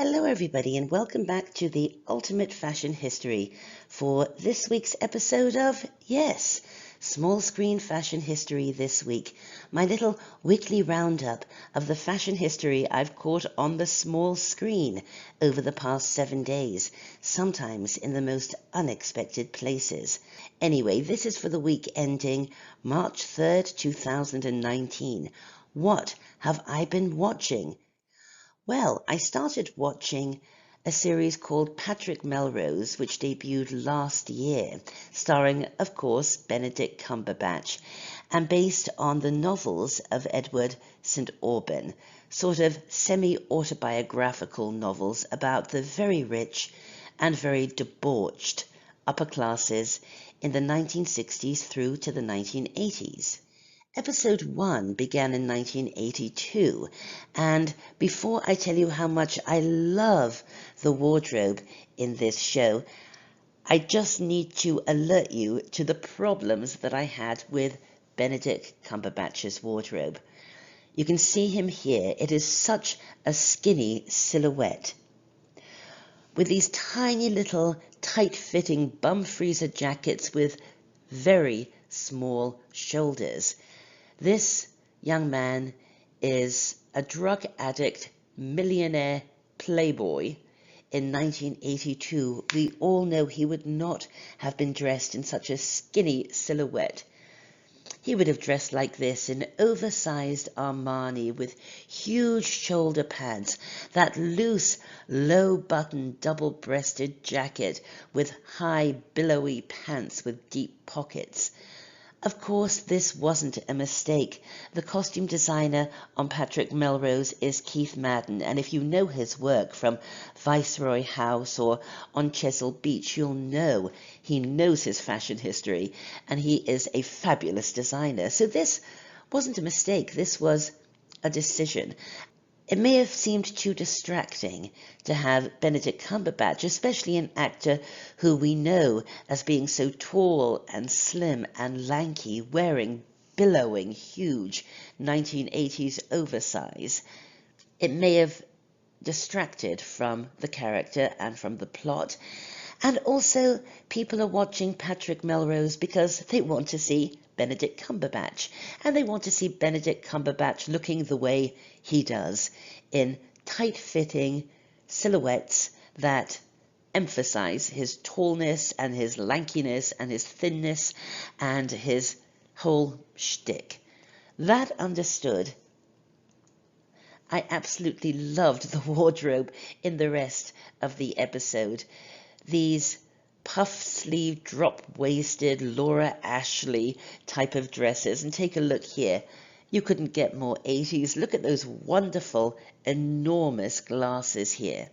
Hello everybody and welcome back to the Ultimate Fashion History for this week's episode of, yes, Small Screen Fashion History this week. My little weekly roundup of the fashion history I've caught on the small screen over the past 7 days, sometimes in the most unexpected places. Anyway, this is for the week ending March 3rd, 2019. What have I been watching? Well, I started watching a series called Patrick Melrose, which debuted last year, starring, of course, Benedict Cumberbatch, and based on the novels of Edward St. Aubyn, sort of semi-autobiographical novels about the very rich and very debauched upper classes in the 1960s through to the 1980s. Episode 1 began in 1982, and before I tell you how much I love the wardrobe in this show, I just need to alert you to the problems that I had with Benedict Cumberbatch's wardrobe. You can see him here. It is such a skinny silhouette, with these tiny little tight-fitting bum freezer jackets with very small shoulders. This young man is a drug addict, millionaire playboy. In 1982, we all know he would not have been dressed in such a skinny silhouette. He would have dressed like this in oversized Armani with huge shoulder pads, that loose, low-button, double-breasted jacket with high, billowy pants with deep pockets. Of course, this wasn't a mistake. The costume designer on Patrick Melrose is Keith Madden, and if you know his work from Viceroy House or on Chesil Beach, you'll know he knows his fashion history, and he is a fabulous designer. So this wasn't a mistake, this was a decision. It may have seemed too distracting to have Benedict Cumberbatch, especially an actor who we know as being so tall and slim and lanky, wearing billowing, huge 1980s oversize. It may have distracted from the character and from the plot. And also, people are watching Patrick Melrose because they want to see Benedict Cumberbatch. And they want to see Benedict Cumberbatch looking the way he does, in tight-fitting silhouettes that emphasize his tallness and his lankiness and his thinness and his whole shtick. That understood, I absolutely loved the wardrobe in the rest of the episode. These puff-sleeve, drop-waisted, Laura Ashley type of dresses. And take a look here. You couldn't get more 80s. Look at those wonderful, enormous glasses here.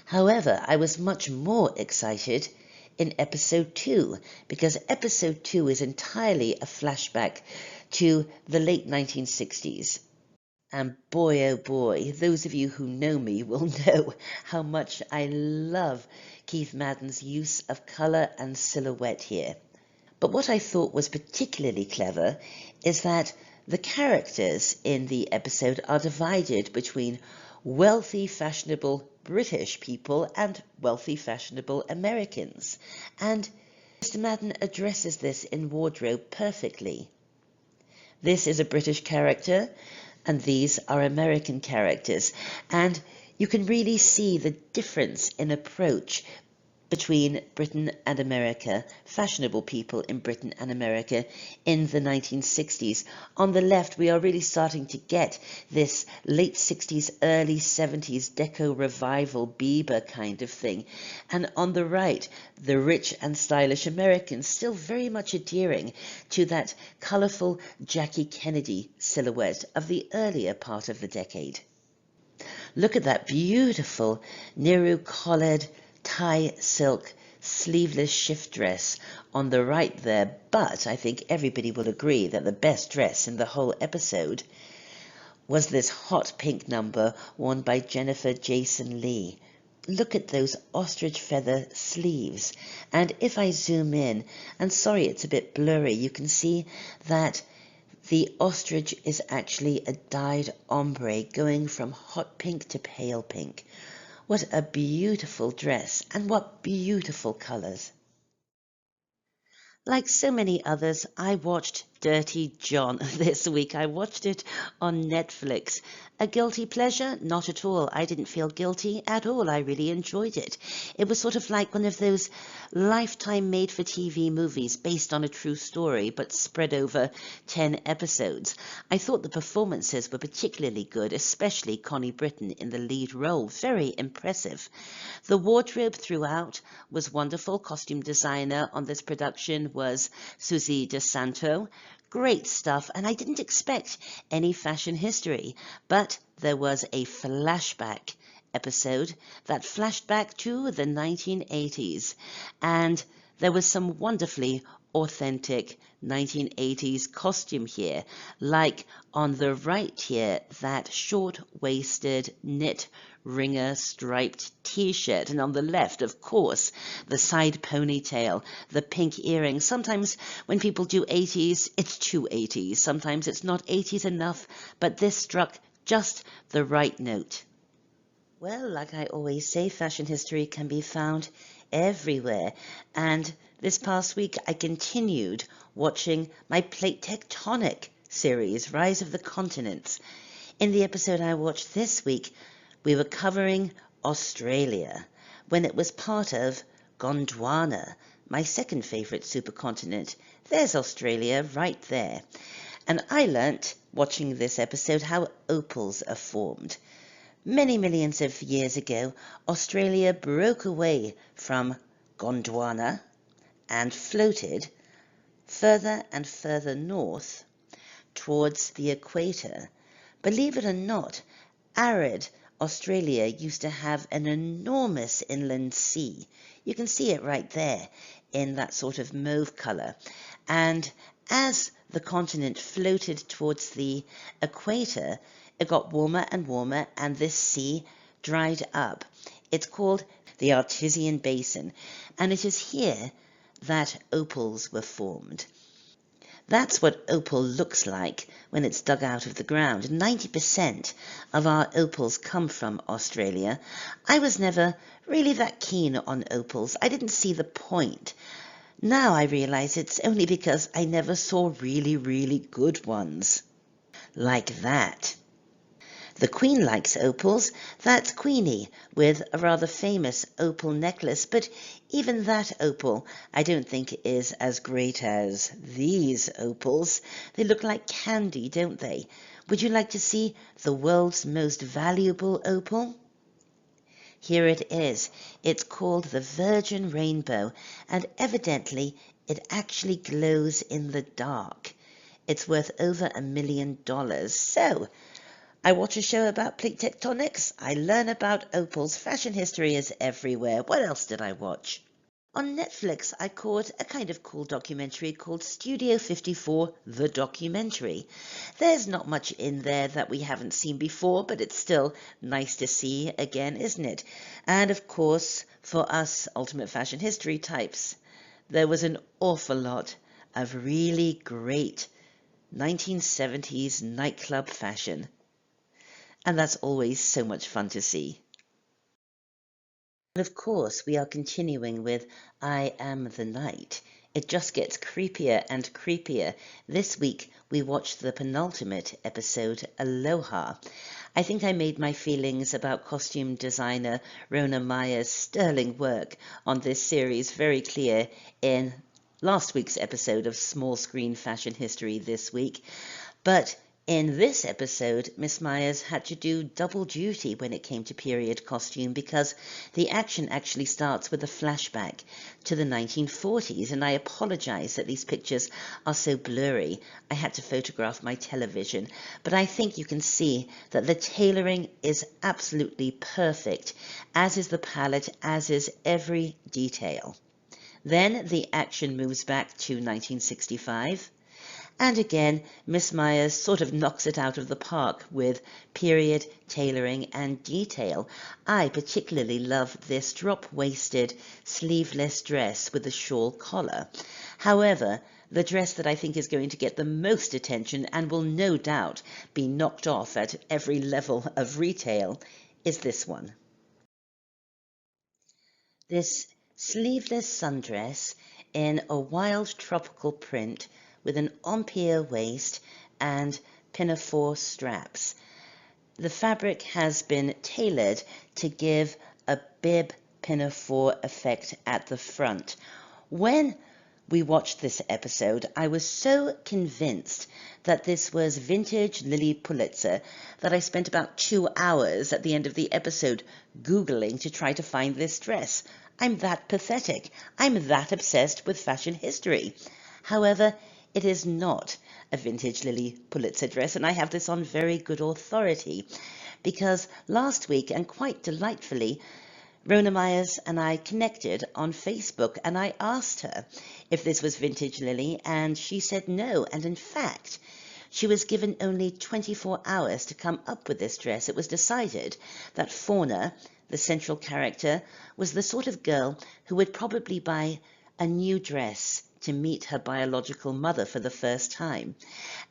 However, I was much more excited in episode 2, because episode 2 is entirely a flashback to the late 1960s. And boy, oh boy, those of you who know me will know how much I love Keith Madden's use of colour and silhouette here. But what I thought was particularly clever is that the characters in the episode are divided between wealthy, fashionable British people and wealthy, fashionable Americans. And Mr. Madden addresses this in wardrobe perfectly. This is a British character, and these are American characters, and you can really see the difference in approach between Britain and America, fashionable people in Britain and America in the 1960s. On the left, we are really starting to get this late 60s, early 70s Deco revival Bieber kind of thing. And on the right, the rich and stylish Americans still very much adhering to that colourful Jackie Kennedy silhouette of the earlier part of the decade. Look at that beautiful Nehru-collared tie silk sleeveless shift dress on the right there, but I think everybody will agree that the best dress in the whole episode was this hot pink number worn by Jennifer Jason Leigh. Look at those ostrich feather sleeves, and if I zoom in, and sorry it's a bit blurry, you can see that the ostrich is actually a dyed ombre going from hot pink to pale pink. What a beautiful dress, and what beautiful colours. Like so many others, I watched Dirty John this week. I watched it on Netflix. A guilty pleasure? Not at all. I didn't feel guilty at all. I really enjoyed it. It was sort of like one of those Lifetime made-for-TV movies based on a true story, but spread over 10 episodes. I thought the performances were particularly good, especially Connie Britton in the lead role. Very impressive. The wardrobe throughout was wonderful. Costume designer on this production was Susie DeSanto. Great stuff, and I didn't expect any fashion history, but there was a flashback episode that flashed back to the 1980s, and there was some wonderfully authentic 1980s costume here, like on the right here, that short-waisted knit ringer striped t-shirt, and on the left, of course, the side ponytail, the pink earrings. Sometimes when people do 80s, it's too 80s. Sometimes it's not 80s enough, but this struck just the right note. Well, like I always say, fashion history can be found everywhere. And this past week, I continued watching my Plate Tectonic series, Rise of the Continents. In the episode I watched this week, we were covering Australia, when it was part of Gondwana, my second favourite supercontinent. There's Australia right there. And I learnt, watching this episode, how opals are formed. Many millions of years ago, Australia broke away from Gondwana and floated further and further north towards the equator. Believe it or not, arid Australia used to have an enormous inland sea. You can see it right there in that sort of mauve colour. And as the continent floated towards the equator, it got warmer and warmer, and this sea dried up. It's called the Artesian Basin, and it is here that opals were formed. That's what opal looks like when it's dug out of the ground. 90% of our opals come from Australia. I was never really that keen on opals. I didn't see the point. Now I realise it's only because I never saw really, really good ones. Like that. The Queen likes opals. That's Queenie with a rather famous opal necklace, but even that opal I don't think is as great as these opals. They look like candy, don't they? Would you like to see the world's most valuable opal? Here it is. It's called the Virgin Rainbow, and evidently it actually glows in the dark. It's worth over $1 million. So, I watch a show about plate tectonics. I learn about opals. Fashion history is everywhere. What else did I watch? On Netflix, I caught a kind of cool documentary called Studio 54, The Documentary. There's not much in there that we haven't seen before, but it's still nice to see again, isn't it? And of course, for us ultimate fashion history types, there was an awful lot of really great 1970s nightclub fashion. And that's always so much fun to see. And of course, we are continuing with I Am the Night. It just gets creepier and creepier. This week, we watched the penultimate episode, Aloha. I think I made my feelings about costume designer Rona Meyer's sterling work on this series very clear in last week's episode of Small Screen Fashion History this week. But in this episode, Miss Myers had to do double duty when it came to period costume because the action actually starts with a flashback to the 1940s, and I apologize that these pictures are so blurry. I had to photograph my television, but I think you can see that the tailoring is absolutely perfect, as is the palette, as is every detail. Then the action moves back to 1965. And again, Miss Myers sort of knocks it out of the park with period, tailoring and detail. I particularly love this drop-waisted, sleeveless dress with a shawl collar. However, the dress that I think is going to get the most attention and will no doubt be knocked off at every level of retail is this one. this sleeveless sundress in a wild tropical print with an empire waist and pinafore straps. The fabric has been tailored to give a bib pinafore effect at the front. When we watched this episode, I was so convinced that this was vintage Lilly Pulitzer that I spent about 2 hours at the end of the episode Googling to try to find this dress. I'm that pathetic. I'm that obsessed with fashion history. However, it is not a vintage Lilly Pulitzer dress, and I have this on very good authority because last week, and quite delightfully, Rona Myers and I connected on Facebook, and I asked her if this was vintage Lilly, and she said no. And in fact, she was given only 24 hours to come up with this dress. It was decided that Fauna, the central character, was the sort of girl who would probably buy a new dress to meet her biological mother for the first time.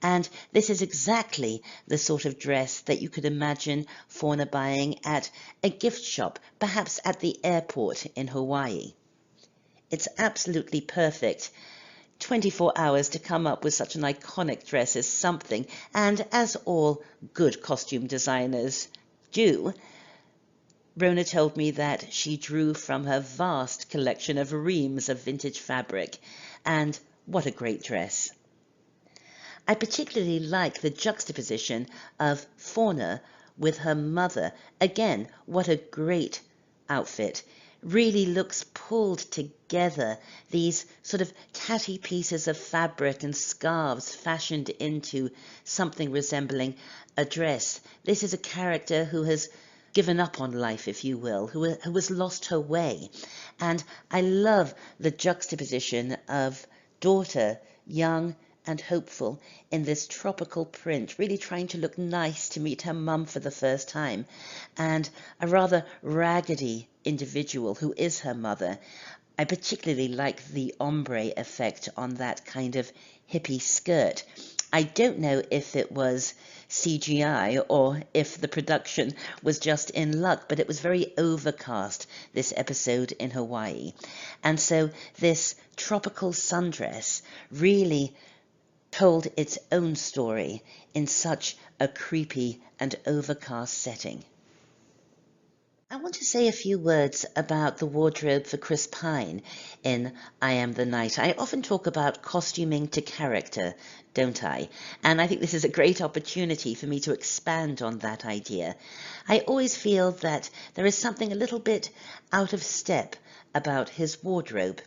And this is exactly the sort of dress that you could imagine Fauna buying at a gift shop, perhaps at the airport in Hawaii. It's absolutely perfect. 24 hours to come up with such an iconic dress is something, and as all good costume designers do, Rona told me that she drew from her vast collection of reams of vintage fabric, and what a great dress. I particularly like the juxtaposition of Fauna with her mother. Again, what a great outfit. Really looks pulled together, these sort of tatty pieces of fabric and scarves fashioned into something resembling a dress. This is a character who has given up on life, if you will, who has lost her way. And I love the juxtaposition of daughter, young and hopeful, in this tropical print, really trying to look nice to meet her mum for the first time, and a rather raggedy individual who is her mother. I particularly like the ombre effect on that kind of hippie skirt. I don't know if it was CGI or if the production was just in luck, but it was very overcast, this episode in Hawaii. And so this tropical sundress really told its own story in such a creepy and overcast setting. I want to say a few words about the wardrobe for Chris Pine in I Am the Night. I often talk about costuming to character, don't I? And I think this is a great opportunity for me to expand on that idea. I always feel that there is something a little bit out of step about his wardrobe.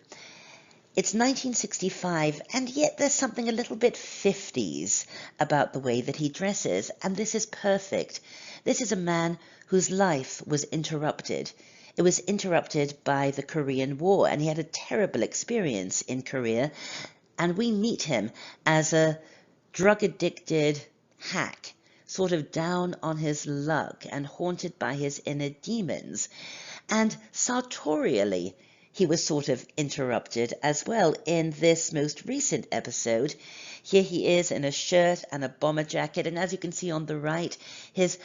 It's 1965, and yet there's something a little bit 50s about the way that he dresses, and this is perfect. This is a man whose life was interrupted. It was interrupted by the Korean War, and he had a terrible experience in Korea, and we meet him as a drug-addicted hack, sort of down on his luck and haunted by his inner demons. And sartorially, he was sort of interrupted as well in this most recent episode. Here he is in a shirt and a bomber jacket, and as you can see on the right, his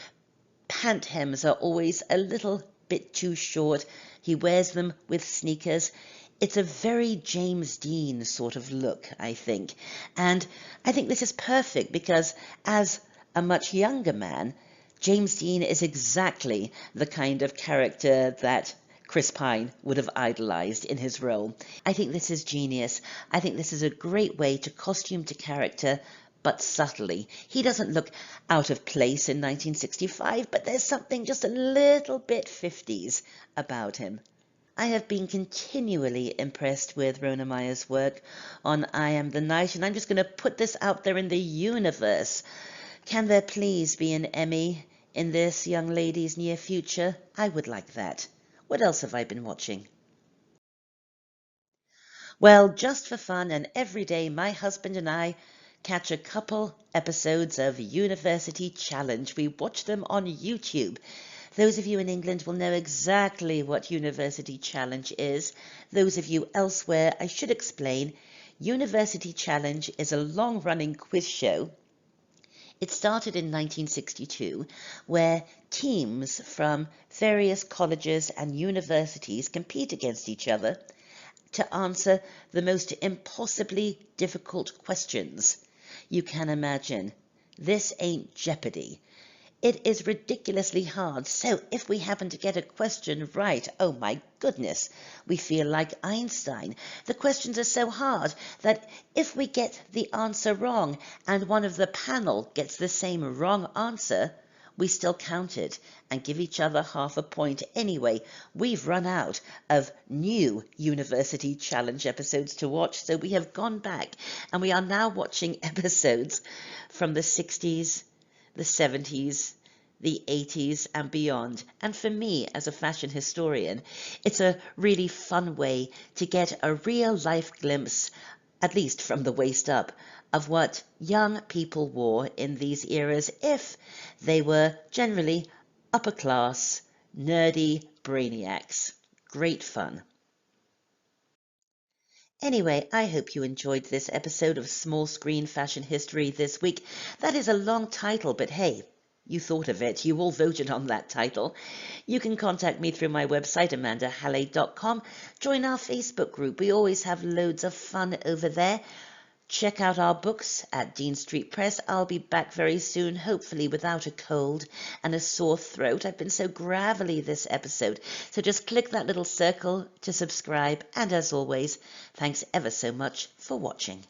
pant hems are always a little bit too short. He wears them with sneakers. It's a very James Dean sort of look, I think. And I think this is perfect because as a much younger man, James Dean is exactly the kind of character that Chris Pine would have idolized in his role. I think this is genius. I think this is a great way to costume to character, but subtly. He doesn't look out of place in 1965, but there's something just a little bit 50s about him. I have been continually impressed with Rona Myers' work on I Am the Night, and I'm just going to put this out there in the universe. Can there please be an Emmy in this young lady's near future? I would like that. What else have I been watching? Well, just for fun and every day, my husband and I catch a couple episodes of University Challenge. We watch them on YouTube. Those of you in England will know exactly what University Challenge is. Those of you elsewhere, I should explain, University Challenge is a long-running quiz show It started in 1962, where teams from various colleges and universities compete against each other to answer the most impossibly difficult questions you can imagine. This ain't Jeopardy! It is ridiculously hard, so if we happen to get a question right, oh my goodness, we feel like Einstein. The questions are so hard that if we get the answer wrong and one of the panel gets the same wrong answer, we still count it and give each other half a point. Anyway, we've run out of new University Challenge episodes to watch, so we have gone back and we are now watching episodes from the 60s, the 70s, the 80s and beyond. And for me, as a fashion historian, it's a really fun way to get a real life glimpse, at least from the waist up, of what young people wore in these eras if they were generally upper class, nerdy brainiacs. Great fun. Anyway, I hope you enjoyed this episode of Small Screen Fashion History this week. That is a long title, but hey, you thought of it. You all voted on that title. You can contact me through my website, amandahallay.com. Join our Facebook group. We always have loads of fun over there. Check out our books at Dean Street Press. I'll be back very soon, hopefully without a cold and a sore throat. I've been so gravelly this episode. So just click that little circle to subscribe. And as always, thanks ever so much for watching.